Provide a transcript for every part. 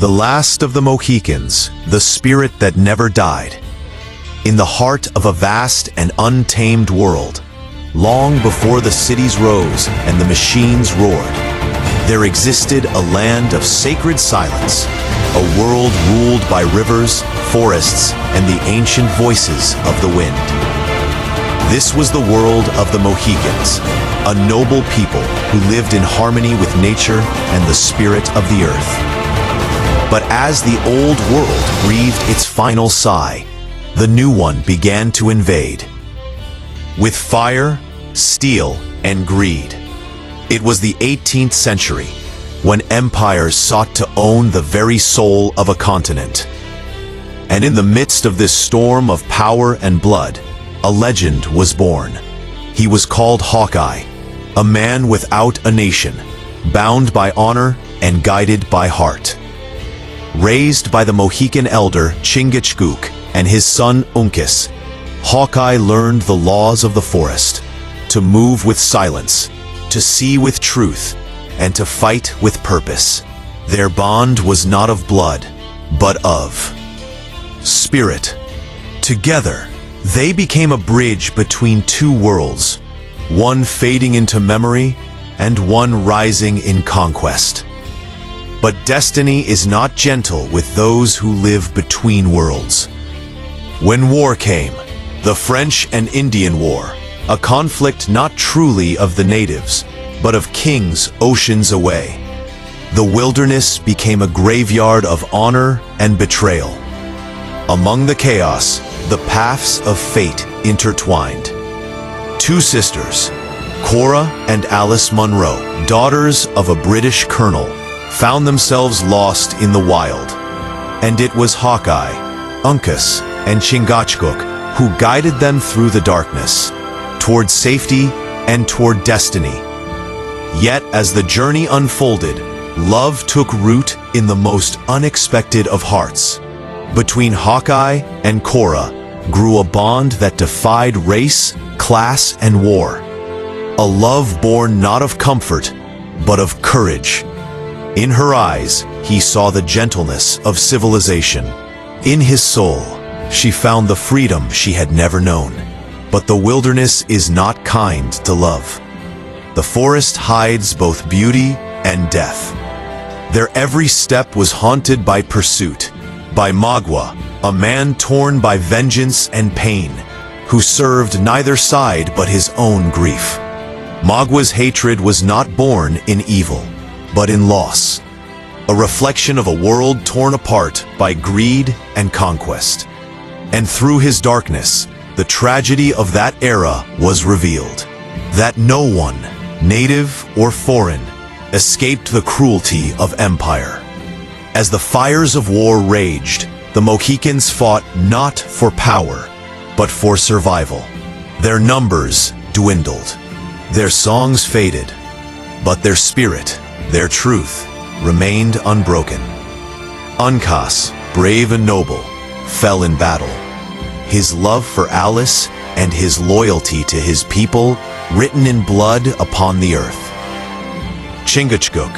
The last of the Mohicans, the spirit that never died. In the heart of a vast and untamed world, long before the cities rose and the machines roared, there existed a land of sacred silence, a world ruled by rivers, forests, and the ancient voices of the wind. This was the world of the Mohicans, a noble people who lived in harmony with nature and the spirit of the earth. But as the old world breathed its final sigh, the new one began to invade. With fire, steel, and greed. It was the 18th century, when empires sought to own the very soul of a continent. And in the midst of this storm of power and blood, a legend was born. He was called Hawkeye, a man without a nation, bound by honor and guided by heart. Raised by the Mohican elder Chingachgook and his son Uncas, Hawkeye learned the laws of the forest, to move with silence, to see with truth, and to fight with purpose. Their bond was not of blood, but of spirit. Together, they became a bridge between two worlds, one fading into memory and one rising in conquest. But destiny is not gentle with those who live between worlds. When war came, the French and Indian War, a conflict not truly of the natives, but of kings oceans away, the wilderness became a graveyard of honor and betrayal. Among the chaos, the paths of fate intertwined. Two sisters, Cora and Alice Munro, daughters of a British colonel, found themselves lost in the wild. And it was Hawkeye, Uncas, and Chingachgook who guided them through the darkness, toward safety and toward destiny. Yet as the journey unfolded, love took root in the most unexpected of hearts. Between Hawkeye and Cora grew a bond that defied race, class, and war. A love born not of comfort, but of courage. In her eyes, he saw the gentleness of civilization. In his soul, she found the freedom she had never known. But the wilderness is not kind to love. The forest hides both beauty and death. Their every step was haunted by pursuit, by Magua, a man torn by vengeance and pain, who served neither side but his own grief. Magua's hatred was not born in evil, but in loss, a reflection of a world torn apart by greed and conquest. And through his darkness, the tragedy of that era was revealed, that no one, native or foreign, escaped the cruelty of empire. As the fires of war raged, the Mohicans fought not for power, but for survival. Their numbers dwindled, their songs faded, but their spirit, their truth, remained unbroken. Uncas, brave and noble, fell in battle. His love for Alice and his loyalty to his people written in blood upon the earth. Chingachgook,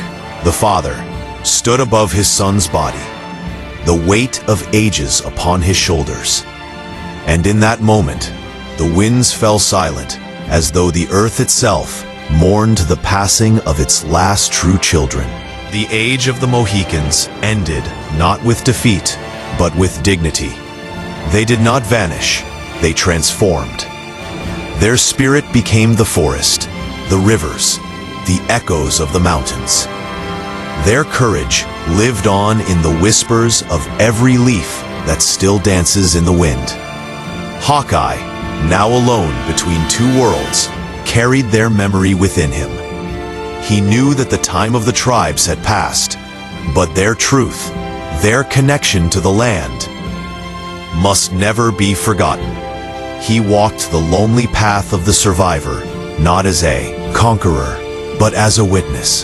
the father, stood above his son's body, the weight of ages upon his shoulders. And in that moment, the winds fell silent, as though the earth itself mourned the passing of its last true children. The age of the Mohicans ended not with defeat, but with dignity. They did not vanish, they transformed. Their spirit became the forest, the rivers, the echoes of the mountains. Their courage lived on in the whispers of every leaf that still dances in the wind. Hawkeye, now alone between two worlds, carried their memory within him. He knew that the time of the tribes had passed, but their truth, their connection to the land, must never be forgotten. He walked the lonely path of the survivor, not as a conqueror, but as a witness.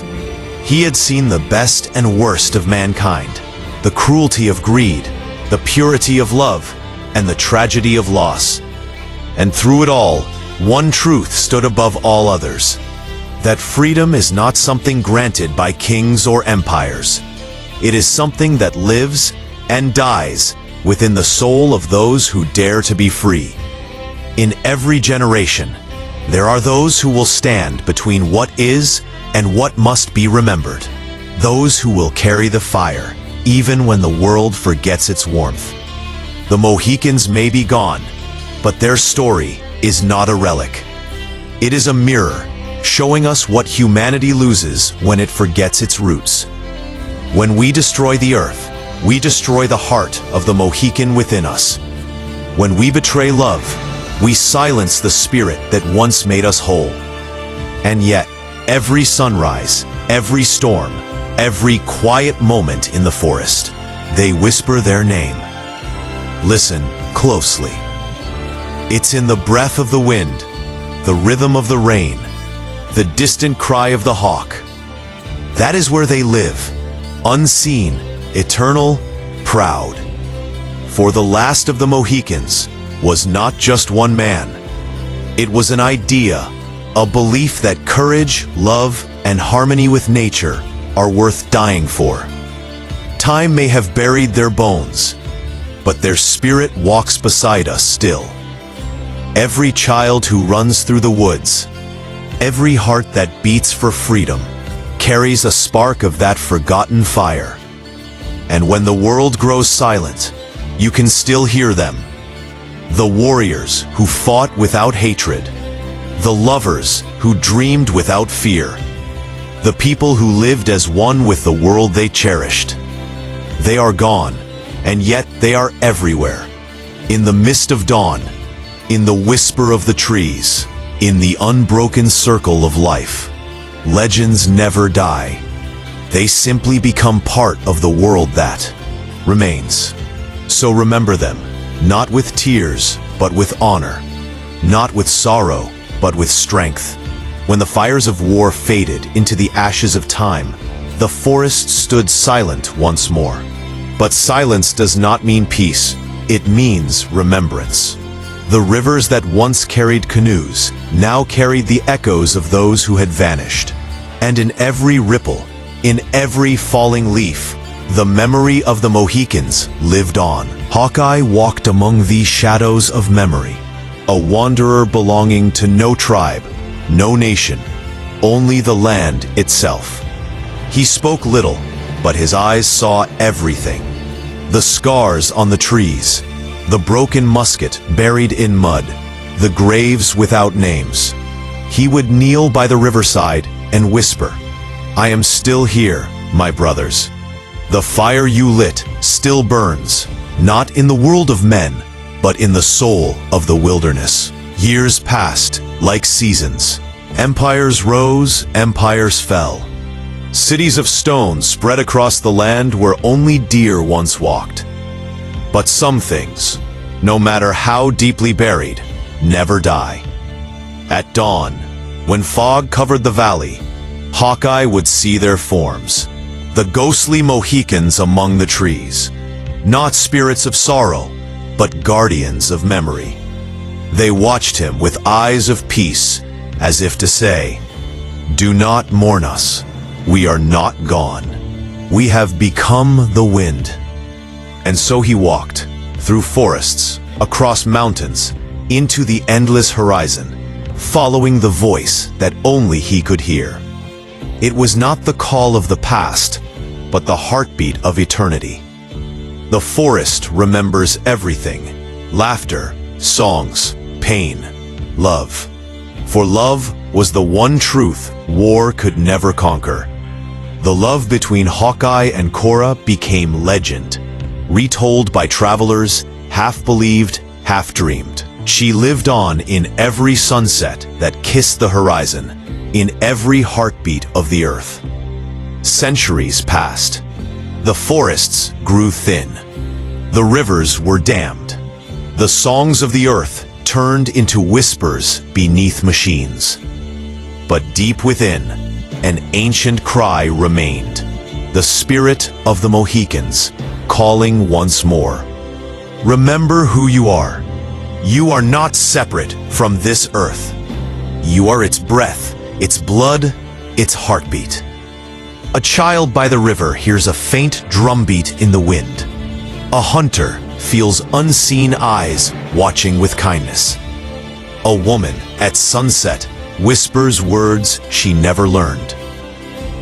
He had seen the best and worst of mankind, the cruelty of greed, the purity of love, and the tragedy of loss. And through it all, one truth stood above all others, that freedom is not something granted by kings or empires, It is something that lives and dies within the soul of those who dare to be free. In every generation, there are those who will stand between what is and what must be remembered. Those who will carry the fire, even when the world forgets its warmth. The Mohicans may be gone, but their story is not a relic. It is a mirror, showing us what humanity loses when it forgets its roots. When we destroy the earth, we destroy the heart of the Mohican within us. When we betray love, we silence the spirit that once made us whole. And yet, every sunrise, every storm, every quiet moment in the forest, they whisper their name. Listen closely. It's in the breath of the wind, the rhythm of the rain, the distant cry of the hawk. That is where they live, unseen, eternal, proud. For the last of the Mohicans was not just one man. It was an idea, a belief that courage, love, and harmony with nature are worth dying for. Time may have buried their bones, but their spirit walks beside us still. Every child who runs through the woods, every heart that beats for freedom, carries a spark of that forgotten fire. And when the world grows silent, you can still hear them. The warriors who fought without hatred, the lovers who dreamed without fear, the people who lived as one with the world they cherished. They are gone, and yet they are everywhere. In the mist of dawn, in the whisper of the trees, in the unbroken circle of life. Legends never die. They simply become part of the world that remains. So remember them, not with tears, but with honor. Not with sorrow, but with strength. When the fires of war faded into the ashes of time, the forest stood silent once more. But silence does not mean peace, it means remembrance. The rivers that once carried canoes now carried the echoes of those who had vanished. And in every ripple, in every falling leaf, the memory of the Mohicans lived on. Hawkeye walked among these shadows of memory, a wanderer belonging to no tribe, no nation, only the land itself. He spoke little, but his eyes saw everything. The scars on the trees, the broken musket buried in mud, the graves without names. He would kneel by the riverside and whisper, "I am still here, my brothers. The fire you lit still burns, not in the world of men, but in the soul of the wilderness." Years passed like seasons. Empires rose, empires fell. Cities of stone spread across the land where only deer once walked. But some things, no matter how deeply buried, never die. At dawn, when fog covered the valley, Hawkeye would see their forms, the ghostly Mohicans among the trees, not spirits of sorrow, but guardians of memory. They watched him with eyes of peace, as if to say, "Do not mourn us. We are not gone. We have become the wind." And so he walked, through forests, across mountains, into the endless horizon, following the voice that only he could hear. It was not the call of the past, but the heartbeat of eternity. The forest remembers everything: laughter, songs, pain, love. For love was the one truth war could never conquer. The love between Hawkeye and Cora became legend, retold by travelers, half believed, half dreamed. She lived on in every sunset that kissed the horizon, in every heartbeat of the earth. Centuries passed. The forests grew thin. The rivers were dammed. The songs of the earth turned into whispers beneath machines. But deep within, an ancient cry remained, the spirit of the Mohicans, calling once more. Remember who you are. You are not separate from this earth. You are its breath, its blood, its heartbeat. A child by the river hears a faint drumbeat in the wind. A hunter feels unseen eyes watching with kindness. A woman at sunset whispers words she never learned.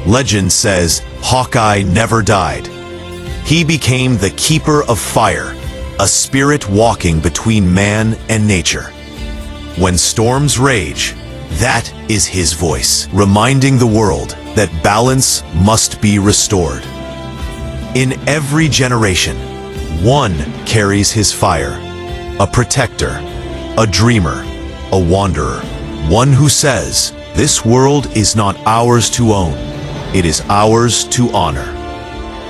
Legend says Hawkeye never died. He became the keeper of fire, a spirit walking between man and nature. When storms rage, that is his voice, reminding the world that balance must be restored. In every generation, one carries his fire, a protector, a dreamer, a wanderer, one who says, "This world is not ours to own, it is ours to honor."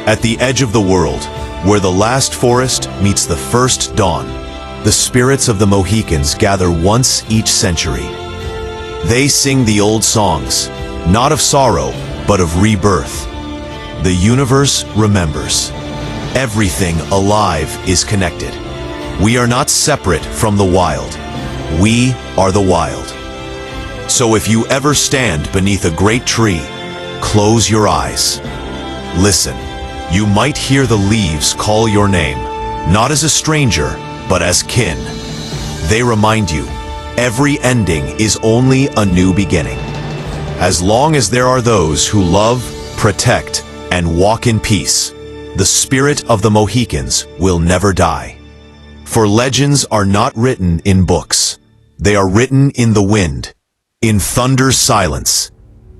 At the edge of the world, where the last forest meets the first dawn, the spirits of the Mohicans gather once each century. They sing the old songs, not of sorrow, but of rebirth. The universe remembers. Everything alive is connected. We are not separate from the wild. We are the wild. So if you ever stand beneath a great tree, close your eyes. Listen. You might hear the leaves call your name, not as a stranger, but as kin. They remind you, every ending is only a new beginning. As long as there are those who love, protect, and walk in peace, the spirit of the Mohicans will never die. For legends are not written in books. They are written in the wind, in thunder's silence,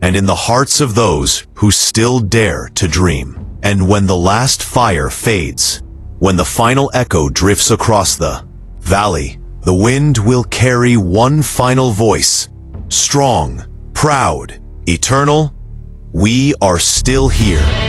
and in the hearts of those who still dare to dream. And when the last fire fades, when the final echo drifts across the valley, the wind will carry one final voice, strong, proud, eternal. We are still here.